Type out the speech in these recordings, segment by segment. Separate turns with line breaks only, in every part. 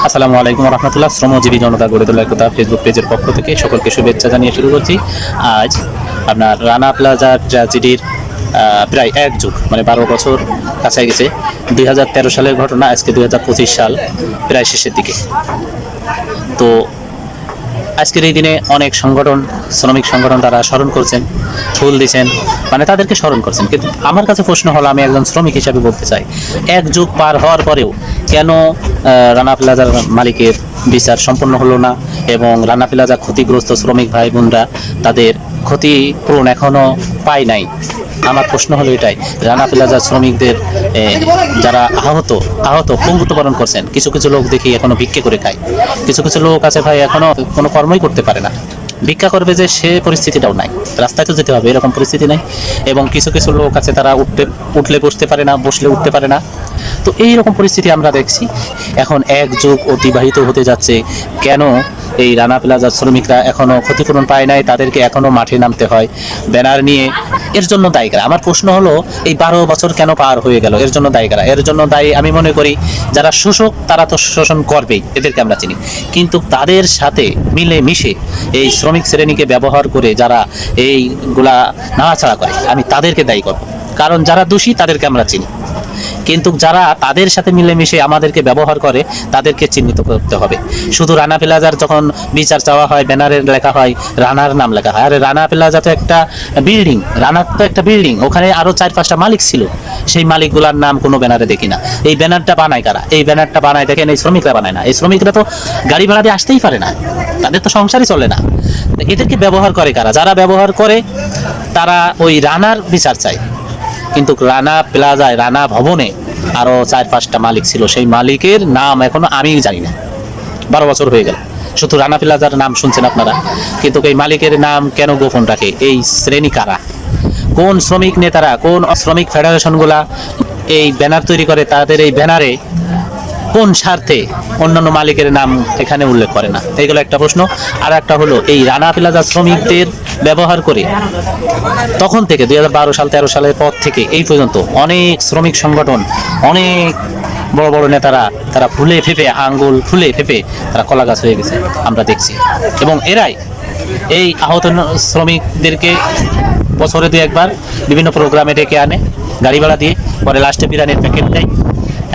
আসসালামু আলাইকুম রহমতুল্লাহ। শ্রমজীবী জনতা গড়ে তোলা একতা ফেসবুক পেজের পক্ষ থেকে সকলকে শুভেচ্ছা জানিয়ে শুরু করছি। আজ আপনার রানা প্লাজার ট্র্যাজেডির প্রায় এক যুগ মানে 12 বছর কাছে গেছে। 2013 সালের ঘটনা, আজকে 2025 সাল প্রায় শেষের দিকে। তো আজকের এই দিনে অনেক সংগঠন, শ্রমিক সংগঠন তারা স্মরণ করছেন, ফুল দিচ্ছেন, মানে তাদেরকে স্মরণ করছেন। কিন্তু আমার কাছে প্রশ্ন হলো, আমি একজন শ্রমিক হিসাবে বলতে চাই, এক যুগ পার হওয়ার পরেও কেন রানা প্লাজার মালিকের বিচার সম্পন্ন হলো না এবং রানা প্লাজা ক্ষতিগ্রস্ত শ্রমিক ভাই বোনরা তাদের ক্ষতিপূরণ এখনও পায় নাই? আমার প্রশ্ন হলো এটাই, রানা প্লাজার শ্রমিকদের যারা আহত পঙ্গুত্ববরণ করছেন, কিছু কিছু লোক দেখি এখনো ভিক্ষে করে খায়, কিছু কিছু লোক আছে ভাই এখনো কোনো কর্মই করতে পারে না, ভিক্ষা করবে যে সে পরিস্থিতিটাও নাই, রাস্তায় তো যেতে হবে এরকম পরিস্থিতি নাই। এবং কিছু কিছু লোক আছে তারা উঠলে বসতে পারে না, বসলে উঠতে পারে না। তো এই রকম পরিস্থিতি আমরা দেখছি। এখন এক যুগ অতিবাহিত হতে যাচ্ছে, কেন এই রানা প্লাজার শ্রমিকরা এখনো ক্ষতিপূরণ পায় নাই? তাদেরকে এখনো মাঠে নামতে হয় ব্যানার নিয়ে। এর জন্য দায়ী কারা? আমার প্রশ্ন হলো, এই 12 বছর কেন পার হয়ে গেল? এর জন্য দায়ী কারা? এর জন্য দায়ী আমি মনে করি যারা শোষক, তারা তো শোষণ করবেই, এদেরকে আমরা চিনি। কিন্তু তাদের সাথে মিলে মিশে এই শ্রমিক শ্রেণীকে ব্যবহার করে যারা এইগুলা নাড়াচাড়া করে, আমি তাদেরকে দায়ী করব। কারণ যারা দোষী তাদেরকে আমরা চিনি, কিন্তু যারা তাদের সাথে মিলেমিশে আমাদেরকে ব্যবহার করে তাদেরকে চিহ্নিত করতে হবে। শুধু রানা প্লাজার যখন বিচার চাওয়া হয়, ব্যানারে লেখা হয় রানার নাম লেখা হয়। আরে রানা প্লাজা তো একটা বিল্ডিং, রানার তো একটা বিল্ডিং, ওখানে আরও 4-5টা মালিক ছিল, সেই মালিকগুলার নাম কোনো ব্যানারে দেখি না। এই ব্যানারটা বানায় কারা? এই ব্যানারটা বানায় দেখেন এই শ্রমিকরা বানায় না। এই শ্রমিকরা তো গাড়ি ভাড়া দিয়ে আসতেই পারে না, তাদের তো সংসারই চলে না। এদেরকে ব্যবহার করে কারা? যারা ব্যবহার করে তারা ওই রানার বিচার চায়। কিন্তু রানা প্লাজায়, রানা ভবনে আরও 4-5টা মালিক ছিল, সেই মালিকের নাম এখনো আমি জানি না। 12 বছর হয়ে গেল, শুধু রানা প্লাজার নাম শুনছেন আপনারা, কিন্তু এই মালিকের নাম কেন গোপন রাখে? এই শ্রেণী কারা? কোন শ্রমিক নেতারা, কোন শ্রমিক ফেডারেশনগুলা এই ব্যানার তৈরি করে? তাদের এই ব্যানারে কোন স্বার্থে অন্যান্য মালিকের নাম এখানে উল্লেখ করে না? এইগুলো একটা প্রশ্ন। আর একটা হলো, এই রানা প্লাজা শ্রমিকদের ব্যবহার করে তখন থেকে 2012 সাল 13 সালের পর থেকে এই পর্যন্ত অনেক শ্রমিক সংগঠন, অনেক বড় বড় নেতারা, তারা ফুলে ফেপে, আঙ্গুল ফুলে ফেপে তারা কলা গাছ হয়ে গেছে, আমরা দেখছি। এবং এরাই এই আহত শ্রমিকদেরকে বছরে 2-1 বার বিভিন্ন প্রোগ্রামে ডেকে আনে গাড়ি ভাড়া দিয়ে, পরে লাস্টে বিরিয়ানির প্যাকেট দেয়,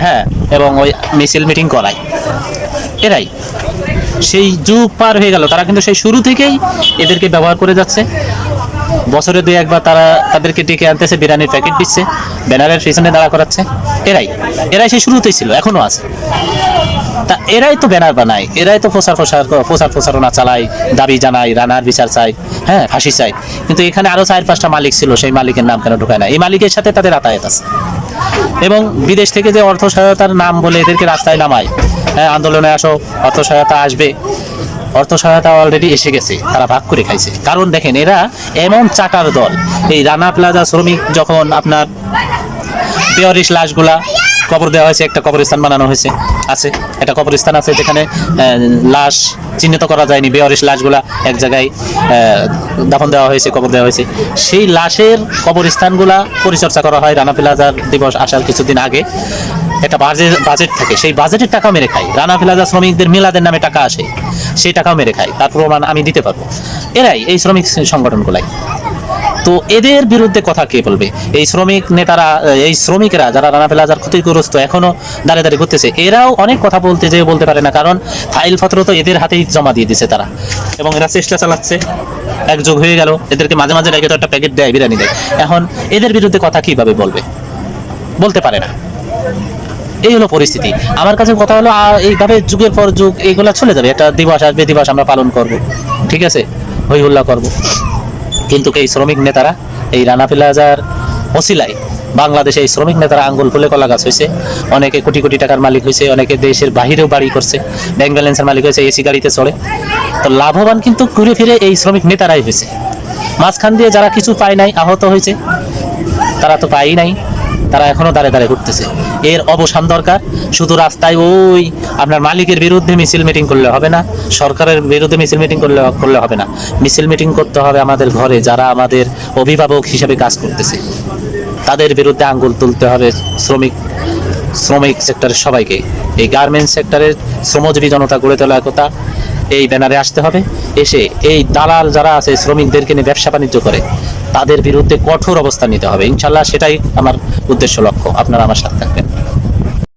হ্যাঁ, এবং ওই মিছিল মিটিং করায়। এরাই সেই যুগ পার হয়ে গেল, তারা কিন্তু সেই শুরু থেকেই এদেরকে ব্যবহার করে যাচ্ছে। বছরে 2-1 বার তারা তাদেরকে ডেকে আনতেছে, বিরিয়ানির প্যাকেট দিচ্ছে, ব্যানারের পিছনে দাঁড়া করাচ্ছে। এরাই সেই শুরুতেই ছিল, এখনো আছে। তা এরাই তো ব্যানার বানায়, এরাই তো প্রচারণা চালায়, দাবি জানায়, রানার বিচার চায়, হ্যাঁ, ফাঁসি চায়। কিন্তু এখানে আরও 4-5টা মালিক ছিল, সেই মালিকের নাম কেন ঢোকায় না? এই মালিকের সাথে তাদের আতায়াত আছে। এবং বিদেশ থেকে যে অর্থ সহায়তার নাম বলে এদেরকে রাস্তায় নামায়, হ্যাঁ, আন্দোলনে আসো, অর্থ সহায়তা আসবে, অর্থ সহায়তা অলরেডি এসে গেছে, তারা ভাগ করে খাইছে। কারণ দেখেন, এরা এমন চাটার দল। এই রানা প্লাজা শ্রমিক যখন আপনার বেওয়ারিশ লাশগুলা কবর দেওয়া হয়েছে, একটা কবরস্থান বানানো হয়েছে, আছে একটা কবরস্থান আছে যেখানে লাশ চিহ্নিত করা যায়নি, বেওয়ারিশ লাশগুলা এক জায়গায় দাফন দেওয়া হয়েছে, কবর দেওয়া হয়েছে। সেই লাশের কবরস্থানগুলা পরিচর্যা করা হয়। রানা প্লাজার দিবস আসার কিছুদিন আগে একটা বাজেট থাকে, সেই বাজেটের টাকা মেরে খায়। রানা প্লাজা শ্রমিকদের মিলাদের নামে টাকা আসে, সেই টাকাও মেরে খায়, তার প্রমাণ আমি দিতে পারবো। এরাই এই শ্রমিক সংগঠনগুলাই। তো এদের বিরুদ্ধে কথা কে বলবে? এই শ্রমিক নেতারা, এই শ্রমিকরা যারা রানা প্লাজার ক্ষতিগ্রস্ত এখনো দাঁড়িয়ে দাঁড়িয়ে ঘুরতেছে, এরাও অনেক কথা বলতে পারে না, কারণ ফাইলপত্র তো এদের হাতেই জমা দিয়ে দিছে তারা। এবং এরা চেষ্টা চালাচ্ছে, এক যুগ হয়ে গেল, এদেরকে মাঝে মাঝে রেখে তো একটা প্যাকেট দেয়, বিরিয়ানি দেয়। এখন এদের বিরুদ্ধে কথা কিভাবে বলতে পারে না। এই হলো পরিস্থিতি। আমার কাছে কথা হলো, এইভাবে যুগের পর যুগ এইগুলা চলে যাবে। একটা দিবস আসবে, দিবস আমরা পালন করব, ঠিক আছে, হই হুল্লা করব। কিন্তু এই শ্রমিক নেতারা, এই রানা প্লাজার ওসিলায় বাংলাদেশে এই শ্রমিক নেতারা আঙ্গুল ফুলে কলা গাছ হয়েছে। অনেকে কোটি কোটি টাকার মালিক হয়েছে, অনেকে দেশের বাহিরেও বাড়ি করছে, ব্যাংক ব্যালেন্সের মালিক হয়েছে, এসি গাড়িতে চড়ে। তো লাভবান কিন্তু ঘুরে ফিরে এই শ্রমিক নেতারাই হয়েছে। মাঝখান দিয়ে যারা কিছু পায় নাই, আহত হয়েছে, তারা তো পায়ই নাই, তারা এখনো দাঁড়িয়ে দাঁড়িয়ে ঘুরতেছে। এর অবসান দরকার। শুধু রাস্তায় ওই আপনার মালিকের বিরুদ্ধে মিছিল মিটিং করলে হবে না, সরকারের বিরুদ্ধে মিছিল মিটিং করলে হবে না। মিছিল মিটিং করতে হবে আমাদের ঘরে, যারা আমাদের অভিভাবক হিসেবে কাজ করতেছে, তাদের বিরুদ্ধে আঙ্গুল তুলতে হবে। শ্রমিক শ্রমিক সেক্টরের সবাইকে, এই গার্মেন্টস সেক্টরের শ্রমজীবী জনতা গড়ে তোলা একতা, এই ব্যানারে আসতে হবে। এসে এই দালাল যারা আছে শ্রমিকদেরকে নিয়ে ব্যবসা বাণিজ্য করে তাদের বিরুদ্ধে কঠোর অবস্থান নিতে হবে। ইনশাল্লাহ সেটাই আমার উদ্দেশ্য, লক্ষ্য। আপনারা আমার সাথে থাকবেন।